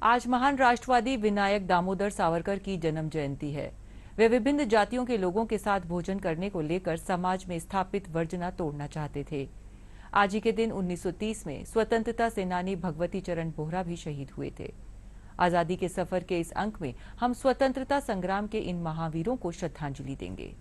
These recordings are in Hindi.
आज महान राष्ट्रवादी विनायक दामोदर सावरकर की जन्म जयंती है। वे विभिन्न जातियों के लोगों के साथ भोजन करने को लेकर समाज में स्थापित वर्जना तोड़ना चाहते थे। आज ही के दिन 1930 में स्वतंत्रता सेनानी भगवती चरण बोहरा भी शहीद हुए थे। आजादी के सफर के इस अंक में हम स्वतंत्रता संग्राम के इन महावीरों को श्रद्धांजलि देंगे।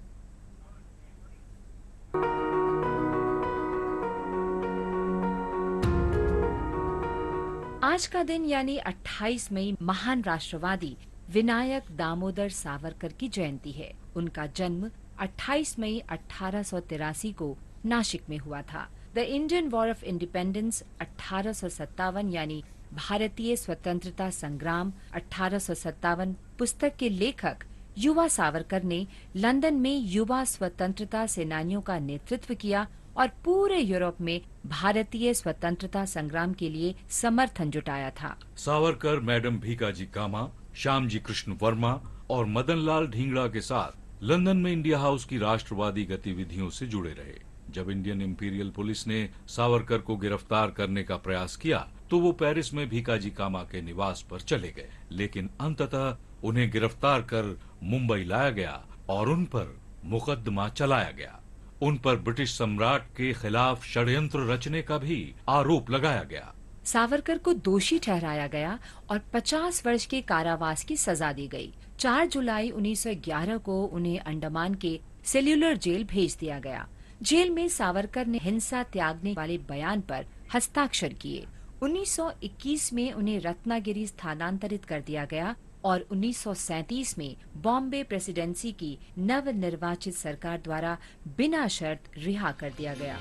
आज का दिन यानी 28 मई महान राष्ट्रवादी विनायक दामोदर सावरकर की जयंती है। उनका जन्म 28 मई 1883 को नासिक में हुआ था। The Indian war of independence 1857 यानी भारतीय स्वतंत्रता संग्राम 1857 पुस्तक के लेखक युवा सावरकर ने लंदन में युवा स्वतंत्रता सेनानियों का नेतृत्व किया और पूरे यूरोप में भारतीय स्वतंत्रता संग्राम के लिए समर्थन जुटाया था। सावरकर मैडम भीकाजी कामा, श्यामजी कृष्ण वर्मा और मदनलाल ढींगड़ा के साथ लंदन में इंडिया हाउस की राष्ट्रवादी गतिविधियों से जुड़े रहे। जब इंडियन इंपीरियल पुलिस ने सावरकर को गिरफ्तार करने का प्रयास किया तो वो पेरिस में भीकाजी कामा के निवास पर चले गए, लेकिन अंततः उन्हें गिरफ्तार कर मुंबई लाया गया और उन पर मुकदमा चलाया गया। उन पर ब्रिटिश सम्राट के खिलाफ षड्यंत्र रचने का भी आरोप लगाया गया। सावरकर को दोषी ठहराया गया और 50 वर्ष के कारावास की सजा दी गई। 4 जुलाई 1911 को उन्हें अंडमान के सेल्यूलर जेल भेज दिया गया। जेल में सावरकर ने हिंसा त्यागने वाले बयान पर हस्ताक्षर किए। 1921 में उन्हें रत्नागिरी स्थानांतरित कर दिया गया और 1937 में बॉम्बे प्रेसिडेंसी की नव निर्वाचित सरकार द्वारा बिना शर्त रिहा कर दिया गया।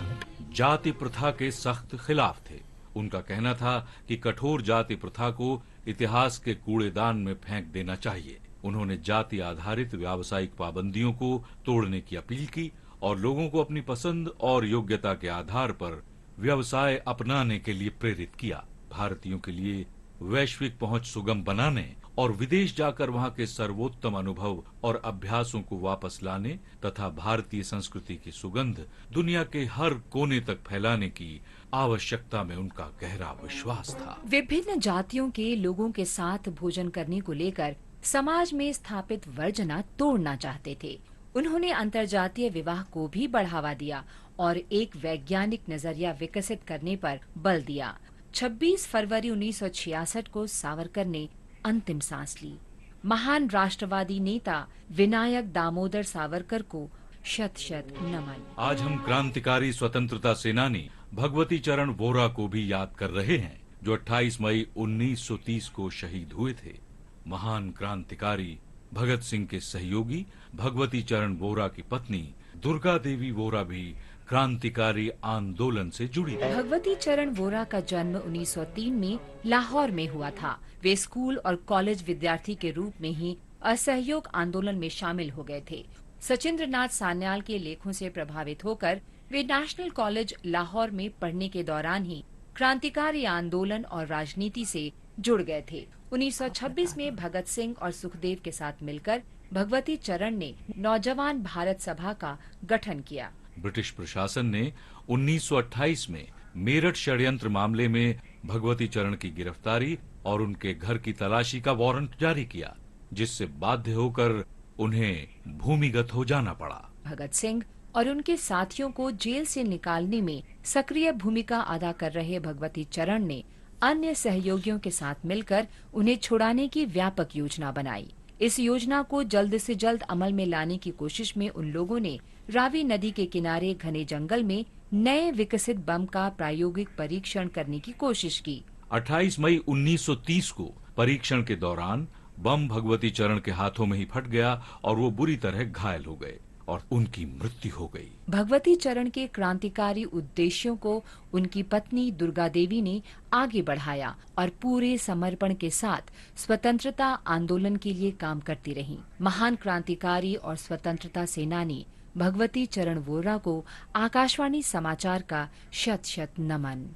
जाति प्रथा के सख्त खिलाफ थे। उनका कहना था कि कठोर जाति प्रथा को इतिहास के कूड़ेदान में फेंक देना चाहिए। उन्होंने जाति आधारित व्यावसायिक पाबंदियों को तोड़ने की अपील की और लोगों को अपनी पसंद और योग्यता के आधार पर व्यवसाय अपनाने के लिए प्रेरित किया। भारतीयों के लिए वैश्विक पहुंच सुगम बनाने और विदेश जाकर वहां के सर्वोत्तम अनुभव और अभ्यासों को वापस लाने तथा भारतीय संस्कृति की सुगंध दुनिया के हर कोने तक फैलाने की आवश्यकता में उनका गहरा विश्वास था। विभिन्न जातियों के लोगों के साथ भोजन करने को लेकर समाज में स्थापित वर्जना तोड़ना चाहते थे। उन्होंने अंतर्जातीय विवाह को भी बढ़ावा दिया और एक वैज्ञानिक नजरिया विकसित करने पर बल दिया। 26 फरवरी 1966 को सावरकर ने अंतिम सांस ली। महान राष्ट्रवादी नेता विनायक दामोदर सावरकर को शत शत नमन। आज हम क्रांतिकारी स्वतंत्रता सेनानी भगवती चरण बोहरा को भी याद कर रहे हैं, जो 28 मई 1930 को शहीद हुए थे। महान क्रांतिकारी भगत सिंह के सहयोगी भगवती चरण बोहरा की पत्नी दुर्गा देवी बोहरा भी क्रांतिकारी आंदोलन से जुड़ी थी। भगवती चरण बोहरा का जन्म 1903 में लाहौर में हुआ था। वे स्कूल और कॉलेज विद्यार्थी के रूप में ही असहयोग आंदोलन में शामिल हो गए थे। सचिंद्र नाथ सान्याल के लेखों से प्रभावित होकर वे नेशनल कॉलेज लाहौर में पढ़ने के दौरान ही क्रांतिकारी आंदोलन और राजनीति से जुड़ गए थे। 1926 में भगत सिंह और सुखदेव के साथ मिलकर भगवती चरण ने नौजवान भारत सभा का गठन किया। ब्रिटिश प्रशासन ने 1928 में मेरठ षड्यंत्र मामले में भगवती चरण की गिरफ्तारी और उनके घर की तलाशी का वारंट जारी किया, जिससे बाध्य होकर उन्हें भूमिगत हो जाना पड़ा। भगत सिंह और उनके साथियों को जेल से निकालने में सक्रिय भूमिका अदा कर रहे भगवती चरण ने अन्य सहयोगियों के साथ मिलकर उन्हें छुड़ाने की व्यापक योजना बनाई। इस योजना को जल्द से जल्द अमल में लाने की कोशिश में उन लोगों ने रावी नदी के किनारे घने जंगल में नए विकसित बम का प्रायोगिक परीक्षण करने की कोशिश की। 28 मई 1930 को परीक्षण के दौरान बम भगवती चरण के हाथों में ही फट गया और वो बुरी तरह घायल हो गए और उनकी मृत्यु हो गई। भगवती चरण के क्रांतिकारी उद्देश्यों को उनकी पत्नी दुर्गा देवी ने आगे बढ़ाया और पूरे समर्पण के साथ स्वतंत्रता आंदोलन के लिए काम करती रहीं। महान क्रांतिकारी और स्वतंत्रता सेनानी भगवती चरण बोहरा को आकाशवाणी समाचार का शत शत नमन।